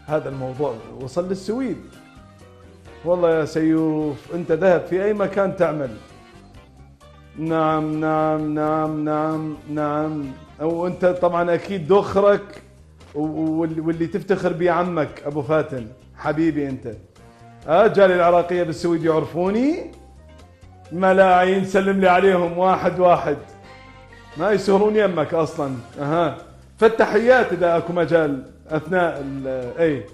هذا الموضوع وصل للسويد. والله يا سيوف أنت ذهب في أي مكان تعمل. نعم نعم نعم نعم نعم. وأنت طبعا أكيد دخرك واللي تفتخر بيه عمك أبو فاتن حبيبي أنت. جالي العراقية بالسويد يعرفوني ملاعين، سلم لي عليهم واحد واحد، ما يسهرون يمك أصلا. فالتحيات إذا أكو مجال أثناء أي.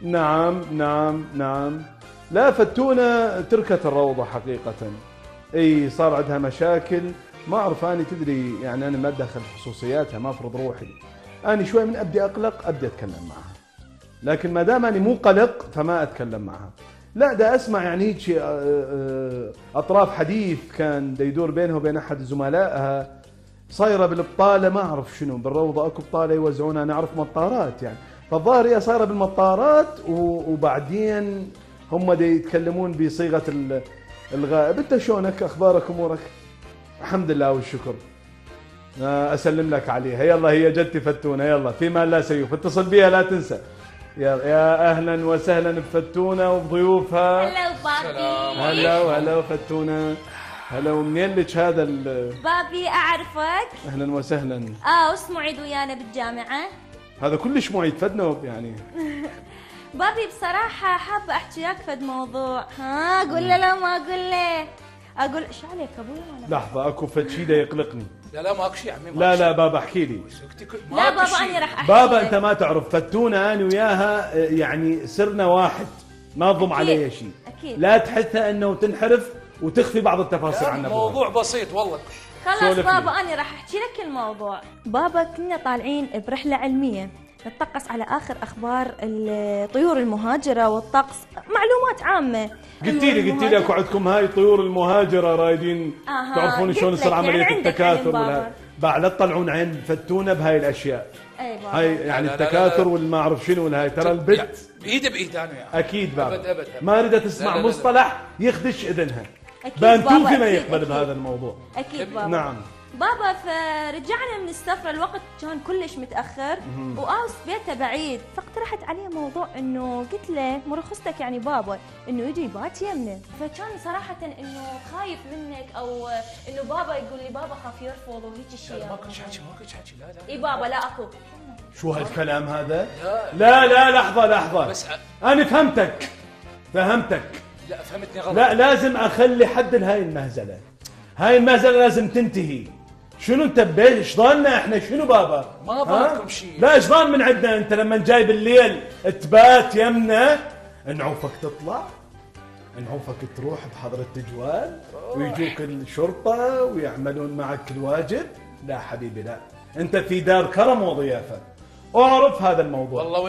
نعم نعم نعم. لا فتونة تركت الروضة حقيقة. اي صار عندها مشاكل ما اعرف اني تدري يعني انا ما اتدخل في خصوصياتها ما افرض روحي. انا شوي من ابدي اقلق ابدي اتكلم معها. لكن ما دام اني مو قلق فما اتكلم معها. لا دا اسمع يعني هيك اطراف حديث كان دا يدور بينها وبين احد زملائها صايره بالبطاله ما اعرف شنو بالروضه اكو بطاله يوزعونها انا اعرف مطارات يعني. فالظاهر هي صايره بالمطارات وبعدين هم دا يتكلمون بصيغه الغائب. انت شلونك اخبارك امورك؟ الحمد لله والشكر. اسلم لك عليها. يلا هي جدتي فتونه. يلا في مان لا سيوف اتصل بيها لا تنسى. يا اهلا وسهلا بفتونه وبضيوفها. هلا بابي. هلا وهلا فتونه. هلا ومنين لك هذا بابي اعرفك. اهلا وسهلا. وش موعد ويانا بالجامعه؟ هذا كلش موعد فدنا يعني. بابي بصراحة حابة أحكي وياك فد موضوع. قول له لا ما أقول له. أقول إيش عليك أبوي ولا؟ لحظة أكو فد شيء يقلقني. لا ماكو شيء عمي. لا بابا احكي لي. لا بابا أنا راح أحكي. بابا أنت ما تعرف فتونة أنا وياها يعني صرنا واحد ما تضم علي شيء. أكيد. لا تحثها أنه تنحرف وتخفي بعض التفاصيل عن أبوها. موضوع بسيط والله. خلاص بابا أنا راح أحكي لك الموضوع. بابا كنا طالعين برحلة علمية نتطقس على آخر أخبار الطيور المهاجرة والطقس معلومات عامة. قلتي لي اكو عندكم هاي الطيور المهاجرة رايدين تعرفون شلون يصير عملية يعني التكاثر بعد لا تطلعون عين فتونة بهاي الأشياء. أي بابا. هاي يعني التكاثر والما أعرف شنو والهاي ترى البنت بإيد أنا يعني. أكيد بابا. أبد. ما أريد تسمع مصطلح يخدش إذنها. أكيد بانتوفي ما يقبل بهذا الموضوع. أكيد بابا. نعم. بابا فرجعنا من السفرة الوقت كان كلش متأخر وآوس بيته بعيد فاقترحت عليه موضوع انه قلت له مرخصتك يعني بابا انه يجي يبات يمنا. فكان صراحة انه خايف منك او انه بابا يقول لي بابا خاف يرفض وهيك شيء. ما كنتش حكي لا. اي بابا لا اكو. شو هالكلام هذا؟ لا لحظة بس انا فهمتك. لا فهمتني غلط. لا لازم اخلي حد لهاي المهزلة. هاي المهزلة لازم تنتهي. شنو انت ايش ضالنا احنا شنو بابا؟ ما ضالكم شيء. لا ايش ضال من عندنا انت لما جاي بالليل تبات يمنا نعوفك تطلع نعوفك تروح بحضرة تجوال ويجوك الشرطة ويعملون معك الواجب. لا حبيبي لا انت في دار كرم وضيافة اعرف هذا الموضوع. والله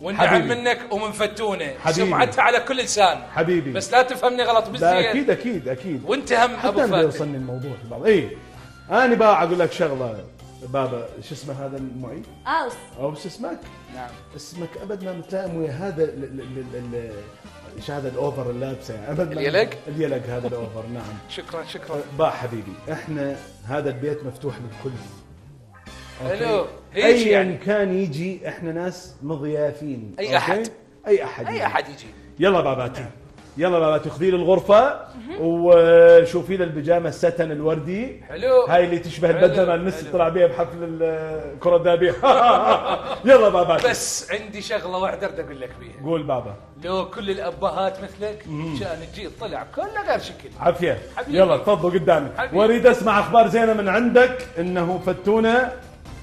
والنعم منك ومن فتونه سمعتها على كل لسان حبيبي. بس لا تفهمني غلط بالزين. لا اكيد وانت هم ابو فاتن يوصلني الموضوع في بعض. اي انا بقى اقول لك شغله بابا شو اسمه هذا المعيد؟ اوس اسمك؟ نعم. اسمك ابد ما متلائم ويا هذا ايش هذا الاوفر اللي لابسه يعني ابد اليلق هذا الاوفر. نعم. شكرا با حبيبي احنا هذا البيت مفتوح للكل. حلو. ايا يعني كان يجي احنا ناس مضيافين. اي احد يجي. يلا باباتي. يلا باباتي خذي لي الغرفة وشوفي لي البيجامة الستن الوردي. حلو. هاي اللي تشبه البدلة مال ميسي طلع بيها بحفل الكرة الذهبية. يلا باباتي. بس عندي شغلة واحدة بدي اقول لك بيها. قول بابا. لو كل الابهات مثلك كان تجي تطلع كله غير شكل. عافية. يلا تفضلوا قدامي. واريد اسمع اخبار زينة من عندك انه فتونة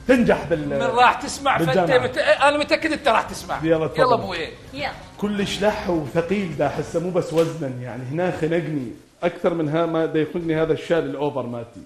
تنجح من راح تسمع انا متاكد انت راح تسمع. يلا ابوي. يلا كلش لح وثقيل دا احسه مو بس وزنا يعني هنا خنقني اكثر من ما دا يخنقني هذا الشال الاوفر مالتي.